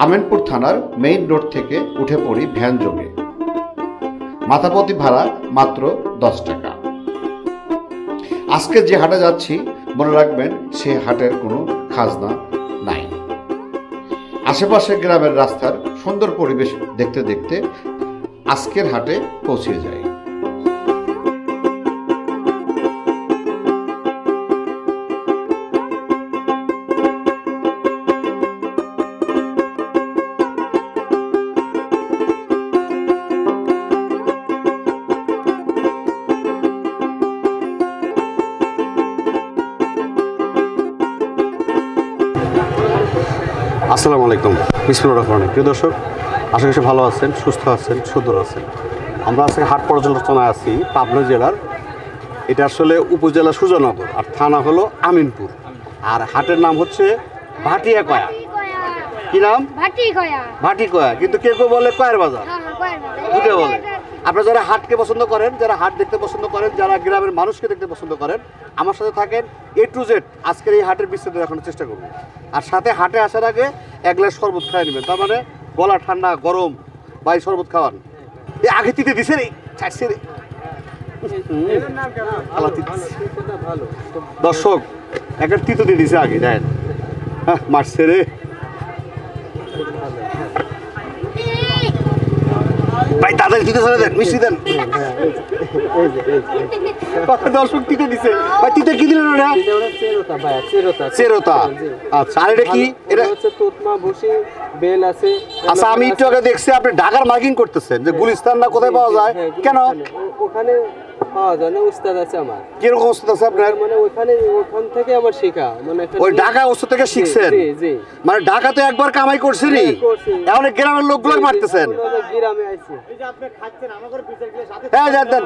আমিনপুর থানার main road থেকে উঠে পড়ি ভ্যান যোগে। মাথাপ্রতি ভাড়া মাত্র 10 টাকা। আজকে যে হাটে যাচ্ছি মনে রাখবেন সে হাটের কোনো খাজনা নাই। আশেপাশে গ্রামের রাস্তার সুন্দর পরিবেশ দেখতে দেখতে আজকের হাটে পৌঁছে যাই। আসসালামু আলাইকুম, বিসমিল্লাহির রহমানির রহিম। প্রিয় দর্শক, আশা করি ভালো আছেন, সুস্থ আছেন, সুন্দর আছেন। আমরা আজকে হাট পর্যালোচনায় আছি পাবনা জেলার। এটা আসলে উপজেলা সুজানগর আর থানা হলো আমিনপুর। আর হাটের নাম হচ্ছে ভাটিয়াকয়া। কি নাম? ভাটিকয়া। কিন্তু কেউ কেউ বলে কয়ের বাজার, দুটো বলে। আপনারা যারা হাটকে পছন্দ করেন, যারা হাট দেখতে পছন্দ করেন, যারা গ্রামের মানুষকে দেখতে পছন্দ করেন, আমার সাথে থাকেন। A to Z আজকের এই হাটের বিস্তারিত দেখানোর চেষ্টা করব। আর সাথে হাটে আসার আগে এক গ্লাস শরবত খাই নেবেন, তার মানে গলা ঠান্ডা গরম বা এই শরবত খাওয়ান। এই আগে তিতে দিছে রে, ছাড়ছে রে। দর্শক একটা তিতো দিয়ে দিছে আগে, দেন মারছে রে ভাই। তাদের তিতে চলে দেন, মিষ্টি দেন। দর্শক তিতে দিছে ভাই। তিতে কি দিলেন ওরা? চেরোতা। আচ্ছা, আর এটা কি? এটা হচ্ছে তোতমা ভুসি বেল আছে। আচ্ছা, আমি একটু আগে দেখছি আপনি ঢাকার মার্কিং করতেছেন, যে গুলিস্তান না কোথায় পাওয়া যায়? কেন ওখানে পাওয়া যায় না? উস্তাদ আছে আমার। কিরকম উস্তাদ আছে আপনার? মানে ওখান থেকে আমার শেখা, মানে ওই ঢাকা উস্তাদ থেকে শিখছেন? মানে ঢাকাতে একবার কামাই করছেনই, এখন গ্রামের লোকগুলো মারতেছেন। গ্রামে আইছি। এই যে আপনি খাচ্ছেন আমাদের বিচার গ্লাস সাথে। হ্যাঁ দেন দেন।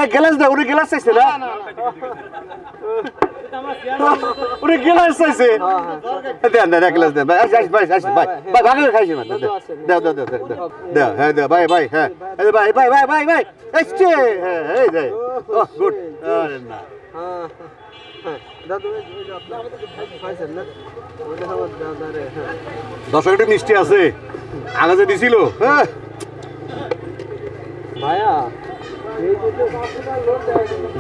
এই গ্লাস দাও, উনি গ্লাস চাইছে না? উনি গ্লাস চাইছে। দেন দেন, এক গ্লাস দেন ভাই। ভাই ভাই ভাই ভাগে খাইছে মানে। দাও দাও দাও দাও। হ্যাঁ দাও ভাই ভাই। হ্যাঁ এই ভাই ভাই ভাই ভাই ভাই এসছে। হ্যাঁ এই যে ও গুড। আরে না হ্যাঁ হ্যাঁ দাদু আপনি আমাদের খাইছেন না? ওটা আমার দাদারে। হ্যাঁ 10 একটু মিষ্টি আছে, আগে যে দিছিল। হ্যাঁ ভাইয়া এই যে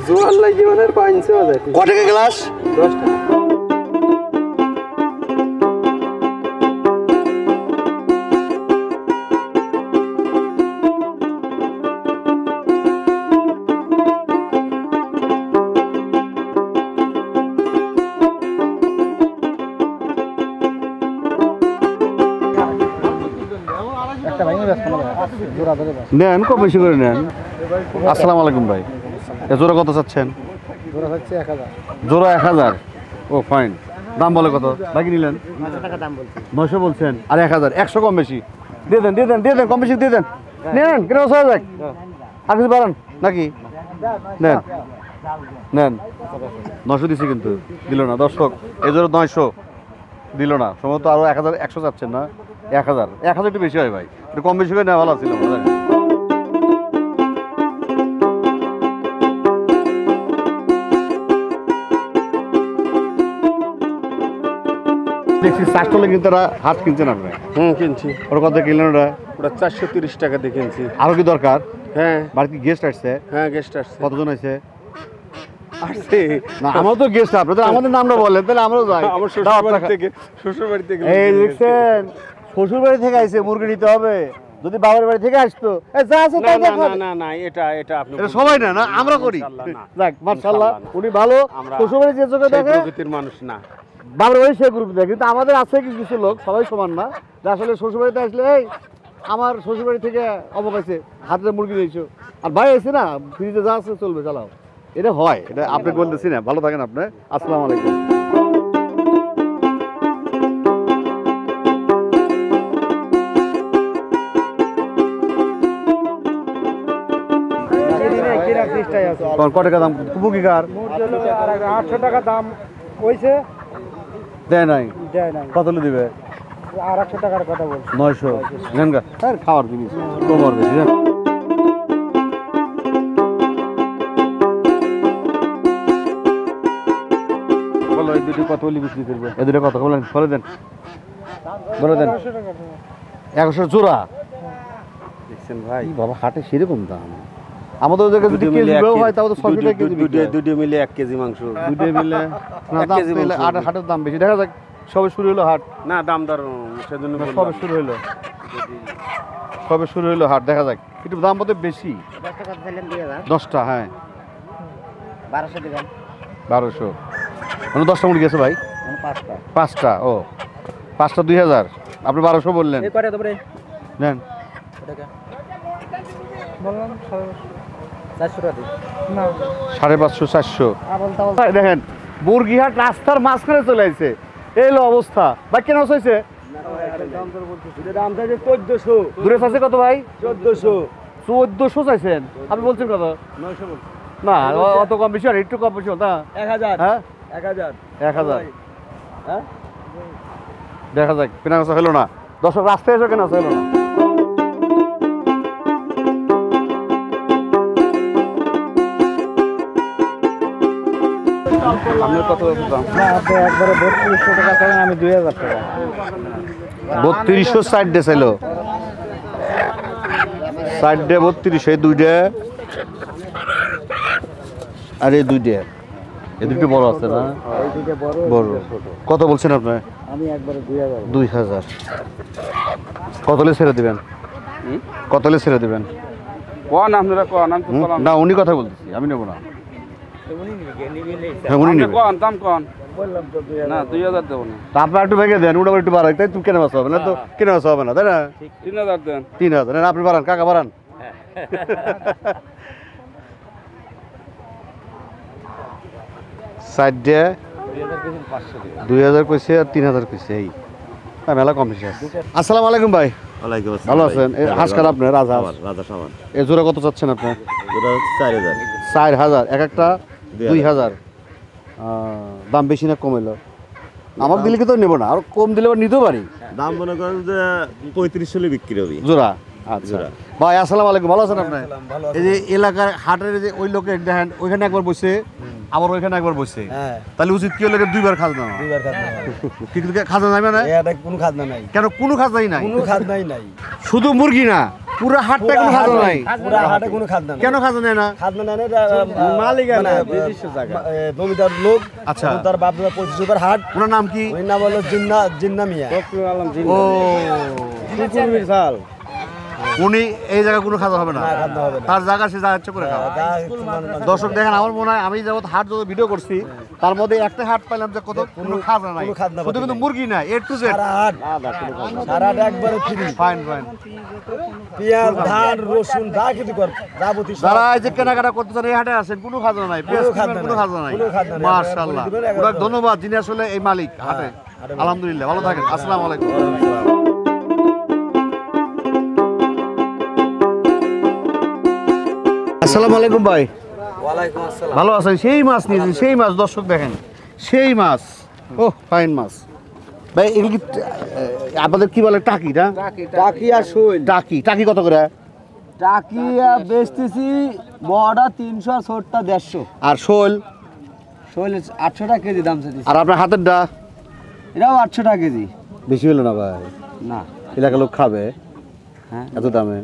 জোয়ার লাগে মানে 500 আছে। কত টাকা গ্লাস? 10 টাকা। নেন, কম বেশি করে নেন। আসসালামু আলাইকুম ভাই। জোড়া কত চাচ্ছেন? জোড়া হচ্ছে 1000। জোড়া 1000। ও ফাইন। দাম বলে কত? বাকি নিলেন 900 টাকা দাম বলছি। 900 বলছেন আর 1000, 100 কম বেশি দিয়ে দেন, দিয়ে দেন, দিয়ে দেন, কম বেশি দিয়ে দেন। নেন কেন হয়ে যাক, আর কিছু বাড়ান নাকি? নেন নেন। 900 দিছি কিন্তু দিল না দর্শক। এই জোড়া 900 দিল না, সম্ভবত আরো 1000, 100 চাচ্ছেন না? 1000 একটু বেশি হয় ভাই, একটু কম বেশি করে নেওয়া ভালো ছিল। দেখছি চারশো কিন্তু তারা হাট কিনছেন আপনি? কিনছি। ওরা কত কিনলেন? ওরা 430 টাকা দিয়ে কিনছি। আরো কি দরকার? হ্যাঁ বাড়িতে গেস্ট আসছে? হ্যাঁ গেস্ট আসছে। কতজন আছে? আসছে না আমার তো গেস্ট, আপনাদের আমাদের নামটা বলেন তাহলে আমরাও যাই। আমার শ্বশুরবাড়ি থেকে। এই দেখছেন, শ্বশুর বাড়ি থেকে আইছে, মুরগি নিতে হবে। যদি বাবার বাড়ি থেকে আসতো যা আছে তাই দেখো। না না এটা আপনি সবাই না, না আমরা করি। যাক মাশাআল্লাহ, উনি ভালো। শ্বশুর বাড়ি যে চোখে দেখে প্রকৃতির মানুষ না, বাবার বাড়ি সে গ্রুপ দেখে। কিন্তু আমাদের আছে কিছু লোক, সবাই সমান না, যে আসলে শ্বশুর বাড়িতে আসলে এই আমার শ্বশুর বাড়ি থেকে অমুক আছে, হাতের মুরগি দিয়েছো, আর ভাই আছে না ফ্রিজে যা আছে চলবে, চালাও। এটা হয়, এটা আপনি বলতেছি না। ভালো থাকেন আপনি। আসসালামু আলাইকুম। কত টাকা দাম? কুপুকি কার? 800 টাকা দাম হইছে। দেয় নাই? কত দিবে? আর 100 টাকার কথা বলছি। 900 নেন গা। আর খাওয়ার জিনিস তোমার বেশি। বলো এই দুটো কত বিক্রি করবে? এই দুটো কত বলেন, বলে দেন। বলে দেন 1100 জোড়া। দেখছেন ভাই এই বাবা হাটে সেরকম দাম। আমাদের ওদিকে যদি কেজি হয় তাহলে তো 600 টাকা কেজি। দুটো মিলে 1 কেজি মাংস। দুটো মিলে না 1 দাম কেজি পেলে মাংস। হাটের দাম বেশি। দেখা যাক সবে শুরু হলো হাট। না দাম দর সেজন্য সবে শুরু হলো। সবে শুরু হলো হাট, দেখা যাক। একটু দাম বোধহয় বেশি। 10 টাকা দিলেন 2000 10টা, হ্যাঁ 1200 দিবেন 1200। মানে 10টা মুরগি গেছে ভাই? মানে 5টা 5টা, ও 5টা 2000, আপনি 1200 বললেন। এই কয়টা তোমরে নেন টাকা বললাম 400 টাকা দিন না 550 400। আবল তাবল ভাই দেখেন মুরগিহাট রাস্তার মাঝখানে চলে আসছে, এই হলো অবস্থা। ভাই কেন হয়েছে? দাম চাইছে 1400 দূরে আছে কত ভাই? 1400 1400 চাইছেন, আপনি বলছেন কত? 900 বল না অত কম বেশি, আর একটু কম বেশি না। 1000 হ্যাঁ 1000 1000। হ্যাঁ দেখা যাক কেনা বেচা হলো না। দর্শক রাস্তায় এসে কেনা বেচা হলো না। আপনার কত দাম? না আপনি একবারে 3200 টাকা করেন, আমি 2000 টাকা 3200 সাইড ডে ছিল, সাইড ডে 32, এই দুইটা আর এই দুইটা, এই দুটো বড় আছে না? এই দুটো বড় বড়। কত বলছেন আপনি? আমি একবারে 2000 2000। কতলে ছেড়ে দিবেন? কতলে ছেড়ে দিবেন? কোন আপনারা কোন আমি তো হুম? বললাম না উনি কথা বলতেছি, আমি নেবো না। উনি নিলে হ্যাঁ উনি নেবেন। কোন দাম কোন বললাম তো 2000 না 2000 দেব না, তা আপনার একটু ভেঙে দেন, ওটা একটু বাড়াই, তাই তুমি কেনা বেচা হবে না তো? কেনা বেচা হবে না তাই না? 3000 দেন। 3000 না, আপনি বাড়ান, কাকা বাড়ান। সাইড ডে 2000 কইছে আর 3000 কইছে, এই মেলা কম বেশি আছে। আসসালামু আলাইকুম ভাই, ওয়ালাইকুম আসসালাম। ভালো আছেন? এই হাঁস কার আপনার রাজহাঁস, রাজা সামান। এই জোড়া কত চাচ্ছেন আপনি? ওটা 4000। 4000, এক একটা 2000। দাম বেশি না কম এলো? আমাকে দিলে কি তো নেবো না, আর কম দিলে আবার নিতেও পারি। দাম মনে করেন যে 35 হলে বিক্রি হবে। জোড়া। আচ্ছা জোড়া। ভাই আসসালামু আলাইকুম, ভালো আছেন আপনি? এই যে এলাকার হাটের যে ওই লোকে দেখেন ওইখানে একবার বসে আবার ওইখানে একবার বসে, হ্যাঁ তাহলে উচিত কি হলো দুইবার খাজনা না? দুইবার খাজনা কিন্তু খাজনা যাবে না এটা কোনো খাজনা নাই, কেন? কোনো খাজনাই নাই, কোনো খাজনাই নাই, শুধু মুরগি না পুরো হাটটা কোনো খাজনা নাই। পুরা হাটে কোনো খাজনা নাই। কেন খাজনা নেয় না? খাজনা নাই না, এটা মালিক না নির্দিষ্ট জায়গা জমিদার লোক। আচ্ছা। এখন তার বাপ দাদা 25 হাট, ওনার নাম কি? ওই নাম হলো জিন্না মিয়া। ও বিশাল উনি এই জায়গায় কোনো খাজনা হবে না, খাজনা হবে না। তার জায়গা সে যা ইচ্ছে করে খাবে। দর্শক দেখেন, আমার মনে হয় আমি যখন হাট যত ভিডিও করছি তার মধ্যে একটা হাট পাইলাম যে কত কোনো খাজনা নাই, কোনো খাজনা শুধু কিন্তু মুরগি না, এ টু জেড। সারা হাট সারা হাট একবারে ফ্রি। Fine fine. পেঁয়াজ ধান রসুন যা কিছু কর যাবতীয় সব। যারা এই যে কেনাকাটা করতে চান এই হাটে আসেন, কোনো খাজনা নাই, পেঁয়াজ খাজনা কিনবেন, কোনো নাই, খাজনা নাই। কোনো খাজনা নাই। মাশাআল্লাহ, আপনারা বলে দিবেন, ওনাকে ধন্যবাদ যিনি আসলে এই মালিক হাটে। আলহামদুলিল্লাহ, ভালো থাকেন। আসসালামু আলাইকুম। আসসালামু আলাইকুম ভাই, ওয়ালাইকুম আসসালাম। ভালো আছেন? সেই মাছ নিয়েছেন, সেই মাছ, দর্শক দেখেন সেই মাছ, ও ফাইন মাছ। ভাই এগুলি কি আপনাদের কি বলে? টাকি না? টাকি আর শৈল। টাকি, টাকি কত করে? টাকি বেচতেছি বড়টা 300 আর ছোটটা 150। আর শোল? শৈল 800 টাকা কেজি দাম চাইছি। আর আপনার হাতের ডা? এটাও 800 টাকা কেজি। বেশি হলো না ভাই? না এলাকার লোক খাবে হ্যাঁ এত দামে?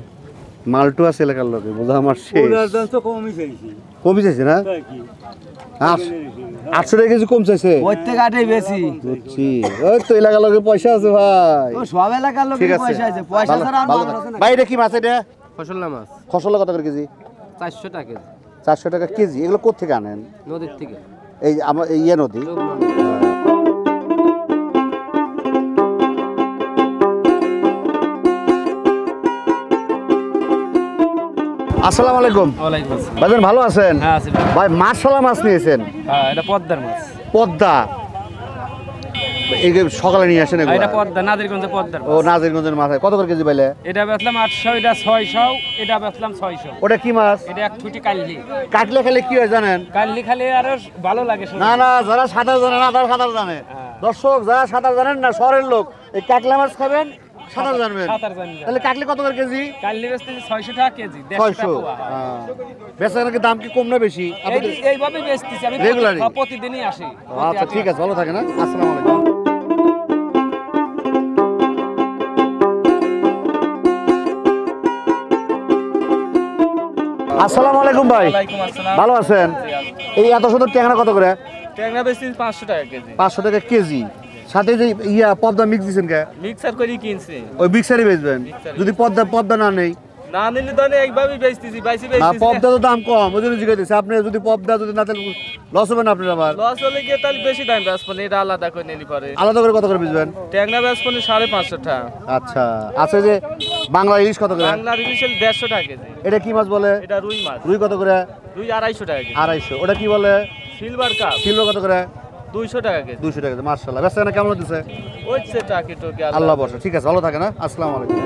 মালটু আছে এলাকার লোকে, বোঝা আমার শেষ। তো কমই চাইছি। কমই চাইছে না? 800 টাকা কেজি কম চাইছে? প্রত্যেক হাটেই বেশি। বুঝছি, ওই তো এলাকার লোকের পয়সা আছে ভাই। ও সব এলাকার লোকের ঠিক আছে, পয়সা আছে, পয়সা ছাড়া আর ভালো মানুষ আছে না। ভাই এটা কি মাছ? এটা ফসলা মাছ খসলা কত করে কেজি? 400 টাকা কেজি 400 টাকা কেজি। এগুলো কোথেকে আনেন? নদীর থেকে। এই আমার এই ইয়ে নদী। আসসালামু আলাইকুম। ওয়ালাইকুম আসসালাম। ভাইজান ভালো আছেন? হ্যাঁ আছি ভাই। ভাই মাছালা মাছ নিয়েছেন? হ্যাঁ এটা পদ্মার মাছ। পদ্মা? এই যে সকালে নিয়ে আসেন এগুলো? এটা পদ্মা, নাদিরগঞ্জে পদ্মার ও মাছ। নাজিরগঞ্জের মাছ। কত করে কেজি পাইলে? এটা বেচলাম 800, এটা 600, এটা বেচলাম 600। ওটা কি মাছ? এটা এক ফুটি কাল্লি। কাটলে খেলে কি হয় জানেন? কাল্লি খালি আরো ভালো লাগে। না না, যারা সাঁতার জানে না তারা সাঁতার জানে। দর্শক যারা সাঁতার জানেন না, শহরের লোক, এই কাটলা মাছ খাবেন, সাঁতার জানবেন। সাঁতার জানি না। তাহলে কাটলে কত করে কেজি? কাল্লি বেচতেছি 600 টাকা কেজি, 150 টাকা 600। পোয়া। বেচা নাকি দাম কি কম না বেশি? এইভাবে বেচতেছি আমি, Regularly? প্রতিদিনই আসি। আচ্ছা ঠিক আছে, ভালো থাকে না। আসসালামু আলাইকুম। আসসালামু আলাইকুম ভাই, ভালো আছেন? এই এত সুন্দর ট্যাংরা কত করে? ট্যাংরা বেশি 500 টাকা কেজি। 500 টাকা কেজি। সাথে যে ইয়া পদ্মা মিক্স দিচ্ছেন কে? মিক্সার করে কিনছি। ওই মিক্সারই বেচবেন? যদি পদ্মা না নেই? না নিলে তো এইভাবেই বেচতেছি, না, পদ্মা তো দাম কম, ওই জন্য জিজ্ঞেস করছি। আপনি যদি পদ্মা যদি না তাহলে লস হবে না আপনার? আবার লস হলে গিয়ে তাহলে বেশি দাম বেচবেন, এটা আলাদা করে নিলে পরে। আলাদা করে কত করে বেচবেন? ট্যাংরা বেচবেন 550 টাকা। আচ্ছা, আছে যে বাংলা ইলিশ কত করে? বাংলা ইলিশ 150 টাকা কেজি। এটা কি মাছ বলে? এটা রুই মাছ। রুই কত করে? রুই 250 টাকা কেজি। 250। ওটা কি বলে? সিলভার কাপ সিলভার কত করে? 200 টাকা কেজি। 200 টাকা। মাশাআল্লাহ, বেচা কেমন হচ্ছে? ওই সে টাকি টুকি আল্লাহ বর্ষা। ঠিক আছে, ভালো থাকেন। আসসালামু আলাইকুম।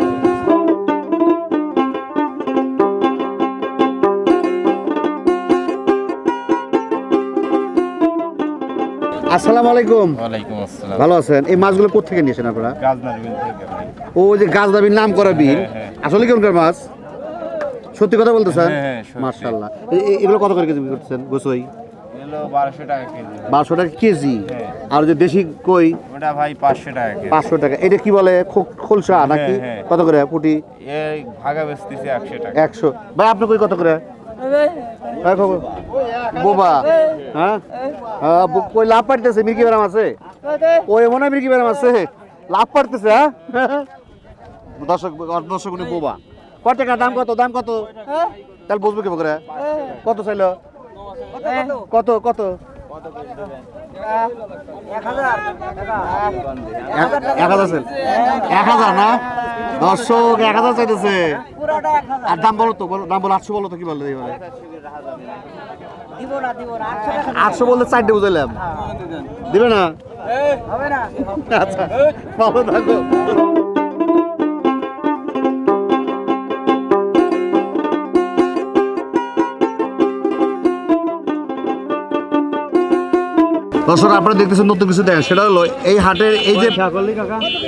আসসালামু আলাইকুম। ওয়ালাইকুম আসসালাম। ভালো আছেন? এই মাছগুলো কোথা থেকে নিয়েছেন আপনারা? গাজনার বিল থেকে ভাই। ও যে গাজদাবির নাম করা বিল, আসলে কোনকার মাছ? সত্যি কথা বলতেছেন? হ্যাঁ, সত্যি। মাশাআল্লাহ। এগুলো কত করে কেজি বিক্রি করতেছেন? গোসই এলো 1200 টাকা কেজি। 1200 টাকা কেজি। হ্যাঁ। আর যে দেশি কই? ওটা ভাই 500 টাকা কেজি। 500 টাকা। এটা কি বলে? খোলসা নাকি? হ্যাঁ। কত করে পুটি? এই ভাগা বেচতেছি 100 টাকা। 100। ভাই আপনি কই কত করে? এই খবর। বোবা। হ্যাঁ? কই লাভ পাইতেছে? মির্কি বেরাম আছে? ওই মনে হয় মির্কি বেরাম আছে। লাভ পাইতেছে। হ্যাঁ? দর্শক উনি বোবা। কত টাকা? দাম কত? দাম কত? তাহলে বুঝবো কি করে? কত চাইলো? কত কত? 1000 না? দর্শক 1000 চাইতেছে। আর দাম বলো তো, দাম বলো। 800 বলো তো, কি বলো? 800 বলতে 4টে বুঝাইলাম। দিবে না? আচ্ছা, ভালো থাকো। দর্শক আপনারা দেখতেছেন নতুন কিছু দেখেন, সেটা হলো এই হাটের এই যে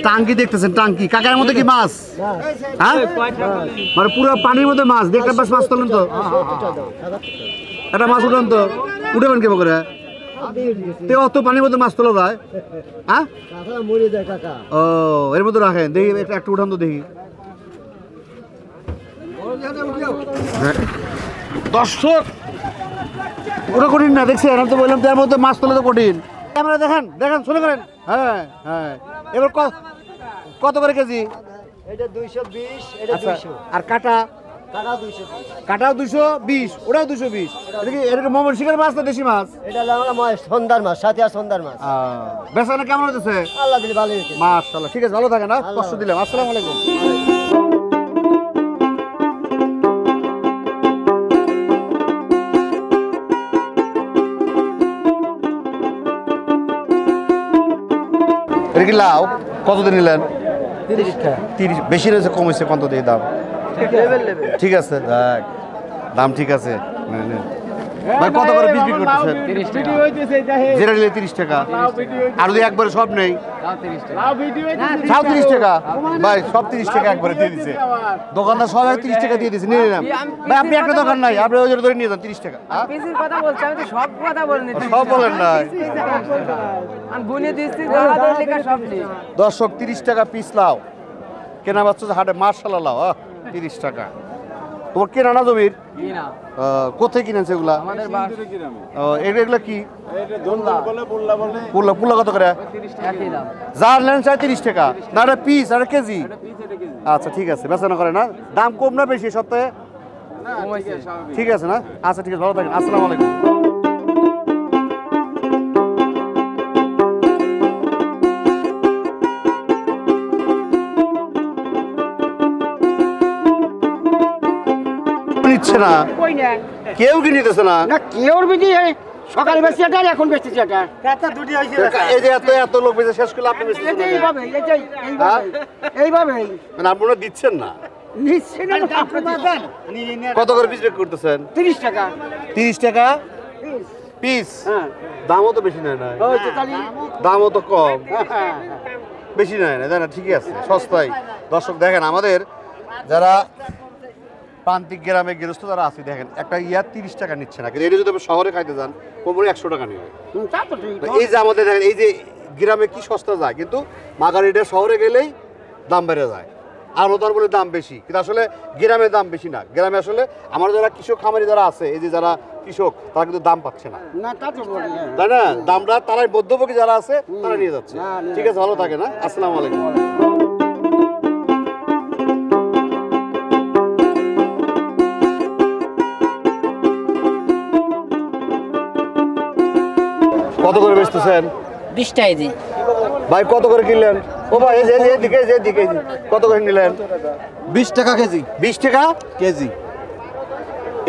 টাঙ্কি দেখতেছেন, টাঙ্কি কাকার মধ্যে কি মাছ? হ্যাঁ, মানে পুরো পানির মধ্যে মাছ। দেখতে পাস মাছ তোলেন তো, একটা মাছ উঠান তো, উঠেবেন কেমন করে? অত পানির মধ্যে মাছ তোলা যায়? হ্যাঁ, ও এর মধ্যে রাখেন। দেখি একটু উঠান তো দেখি। দর্শক ওটা কঠিন না, দেখছেন? আমি তো বললাম তার মধ্যে মাছ তোলা তো কঠিন। ক্যামেরা দেখেন, দেখেন, শুনে করেন। হ্যাঁ হ্যাঁ। এবার কত করে কেজি? এটা 220, এটা আচ্ছা, 200। আর কাটা? টাকা 220। কাটাও 220, ওটাও 220। এটা কি ময়মনসিংহের মাছ না দেশি মাছ? এটা হলো আমরা সন্ধ্যার মাছ, সাথে আর সন্ধ্যার মাছ। বেচাকেনা কেমন হতেছে? আল্লাহ দিলে ভালো হয়েছে। মাশাআল্লাহ। ঠিক আছে, ভালো থাকেন। কষ্ট দিলাম। আসসালামু আলাইকুম। এটা কি লাউ? কতদিন নিলেন? 30 টাকা। 30। বেশি রয়েছে কম হয়েছে? কত দিয়ে দাম? ঠিক আছে, দেখ দাম ঠিক আছে। ভাই কত করে বিক্রি করতেছেন? 30 টাকা। যেটা নিলে 30 টাকা। আর যদি একবারে সব নেই? সব 30 টাকা। ভাই সব 30 টাকা একবারে দিয়ে দিচ্ছে দোকানদার। সব 30 টাকা দিয়ে দিচ্ছে, নিয়ে নিলাম। ভাই আপনি একটা দোকান নাই, আপনি ওই জন্য ধরে নিয়ে যান 30 টাকা। কথা বলছি, আমি তো সব কথা বলিনি। সব বলেন নাই। আমি গুনে দিচ্ছি, দাদা লেখা সব নেই। দর্শক 30 টাকা পিস লাউ কেনা পাচ্ছ হাটে। মাশাআল্লাহ লাউ 30 টাকা। তোমার কেনা না জমির? কোথায় কিনেছে এগুলা? এগুলা কি? পুল্লা কত করে? যার নেন 30 টাকা। না এটা পিস আর কেজি? আচ্ছা ঠিক আছে, বেচানো করে না? দাম কম না বেশি সপ্তাহে? ঠিক আছে না? আচ্ছা ঠিক আছে, ভালো থাকেন। আসসালামু আলাইকুম। নিচ্ছে না কেউ, কি নিতেছে না? কেউ বিধি সকালে বেশি এটা, এখন বেশি এটা। এই যে এত লোক বেঁচে শেষ করলে আপনি বেঁচে এইভাবে এইভাবেই মানে আপনারা দিচ্ছেন না? নিচ্ছে না। কত করে পিস বিক্রি করতেছেন? 30 টাকা। 30 টাকা পিস? হ্যাঁ, দামও তো বেশি নেয় না, ওই তো তাহলে। দামও তো কম, হ্যাঁ, বেশি নেয় না, তাই না? ঠিকই আছে, সস্তায়। দর্শক দেখেন, আমাদের যারা প্রান্তিক গ্রামে গৃহস্থ যারা আছে, দেখেন একটা 30 টাকা নিচ্ছে না, কিন্তু এটা যদি আপনি শহরে খাইতে যান কমরে 100 টাকা নেবে। তা তো ঠিক। এই যে আমাদের দেখেন, এই যে গ্রামে কি সস্তা যায়, কিন্তু মাগারিটা শহরে গেলেই দাম বেড়ে যায়। আর নতুন বলে দাম বেশি, কিন্তু আসলে গ্রামে দাম বেশি না। গ্রামে আসলে আমার যারা কৃষক খামারি যারা আছে, এই যে যারা কৃষক, তারা কিন্তু দাম পাচ্ছে না, না তা তো বলি না। তাই না? দামটা তারাই মধ্যভোগী যারা আছে তারা নিয়ে যাচ্ছে। না, নিয়ে ঠিক আছে, ভালো থাকে না? আসসালামু আলাইকুম। কত করে বেচতেছেন 20 টাকা কেজি। ভাই? কত করে কিনলেন? ও ভাই এই যে এদিকে, এদিকে কত করে নিলেন? 20 টাকা কেজি। 20 টাকা কেজি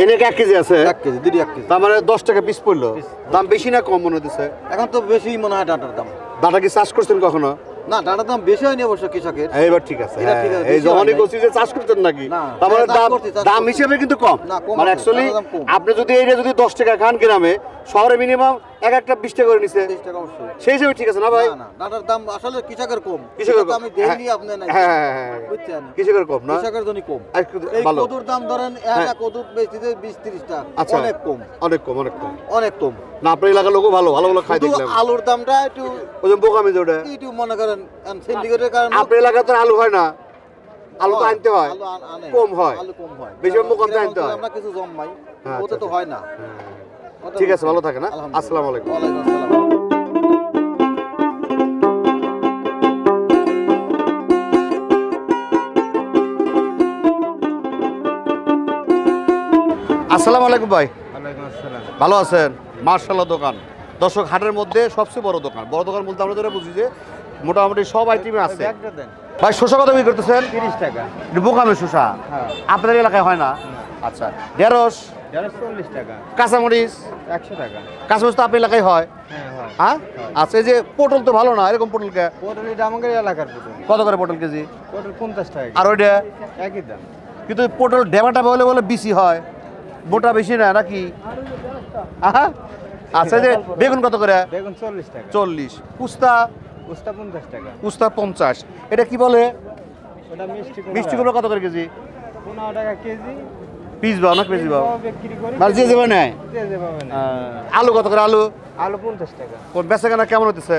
এনে 1 কেজি আছে, 1 কেজি, দুটি 1 কেজি। তার মানে 10 টাকা পিস পড়লো। দাম বেশি না কম মনে হচ্ছে? এখন তো বেশি মনে হয় ডাটার দাম। দাদা কি চাষ করছেন কখনো? না, ডাটার দাম বেশি হয়নি অবশ্য কৃষকের। এইবার ঠিক আছে। এটা ঠিক আছে, এই বেশি যখনই হয় নাই। করছি যে চাষ করতেন নাকি, না, তার মানে চাষ দাম করছি, চাষ দাম করছি। হিসেবে কিন্তু কম। না, কম মানে আছে, অ্যাকচুয়ালি দাম কম। আপনি যদি এইটা যদি 10 টাকা খান গ্রামে, শহরে মিনিমাম একটা 20 টাকা করে নিছে, 30 টাকা অবশ্যই। সেই হিসেবে ঠিক আছে না ভাই? না, না, ডাটার দাম আসলে কৃষকের কম। কৃষকের কম। আমি ডেইলি আপনি নাই। হ্যাঁ, বুঝছেন? কৃষকের কম না? কৃষকের জন্য কম। আর একটু এই ভালো। কদুর দাম ধরেন একটা কদুর বেচতে 20-30 টাকা। আচ্ছা, অনেক কম, অনেক কম, অনেক কম। অনেক কম। না, আপনার এলাকার লোকও ভালো ভালো ভালো খাই শুধু দেখলাম। আলুর দামটা একটু ওই যে বোকামি যে ওটা, একটু মনে করেন সিন্ডিকেটের কারণে আপনার এলাকায় তো আলু হয় না, আলু তো আনতে হয়, আলু আনে। কম হয়। আলু কম হয়। বেশিরভাগ কম গ্রাম আনতে হয়। আমরা কিছু জমাই, হ্যাঁ, ওতে তো আচ্ছা, হয় না। ঠিক আছে, ভালো থাকে না? আলহামদুলিল্লাহ। আসসালামু আলাইকুম। ওয়ালাইকুম আসসালাম। আসসালামু আলাইকুম ভাই, ওয়ালাইকুম আসসালাম। ভালো আছেন? মার্শাল্লাহ দোকান। দর্শক, হাটের মধ্যে সবচেয়ে বড় দোকান। বড় দোকান বলতে আমরা যেটা বুঝি যে মোটামুটি সব আইটেমে আছে। ভাই শসা কত বিক্রি করতেছেন? 30 টাকা। বোকামে শসা আপনাদের এলাকায় হয় না? আচ্ছা, ঢেঁড়স 40 টাকা। কাঁচামরিচ 100 টাকা। কাঁচামরিচ তো আপনার এলাকায় হয়? হ্যাঁ হয়। হ্যাঁ, আচ্ছা। এই যে পটল তো ভালো না, এরকম পটল কে পটল এটা আমাদের এলাকার পটল। কত করে পটল কেজি? পটল 50 টাকা। আর ওইটা একই দাম। কিন্তু পটল ডেবাটা বলে বলে বেশি হয়, মোটা বেশি না নাকি? আহা, আচ্ছা। এই যে বেগুন কত করে? বেগুন 40 টাকা। 40। কুস্তা? উস্তা 50 টাকা। কুস্তা 50। এটা কি বলে? ওটা মিষ্টি কুমড়া। মিষ্টি কুমড়া কত করে কেজি? 15 টাকা কেজি। পিস বাও না কেজি বাও? বিক্রি করি। মানে যে যাবে নেয়। যে যেভাবে না। আলু কত করে? আলু আলু 50 টাকা। কোন বেচা কেনা কেমন হতেছে?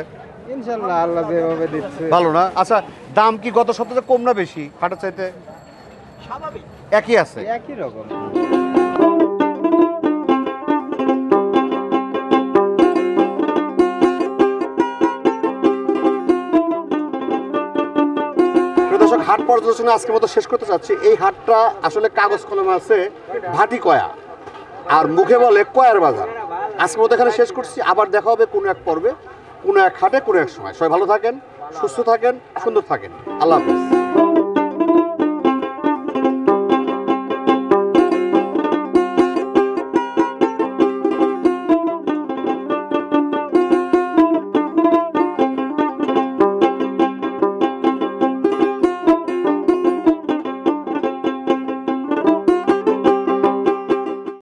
ইনশাআল্লাহ আল্লাহ যেভাবে দিচ্ছে। ভালো না? আচ্ছা, দাম কি গত সপ্তাহে কম না বেশি হাটের চাইতে? স্বাভাবিক, একই আছে। একই রকম। দর্শক, হাট পর্যালোচনা আজকের মতো শেষ করতে চাচ্ছি। এই হাটটা আসলে কাগজ কলমে আছে ভাটি কয়া, আর মুখে বলে কয়ার বাজার। আজকের মতো এখানে শেষ করছি। আবার দেখা হবে কোনো এক পর্বে, কোনো এক হাটে, কোনো এক সময়। সবাই ভালো থাকেন, সুস্থ থাকেন, সুন্দর থাকেন। আল্লাহ হাফেজ।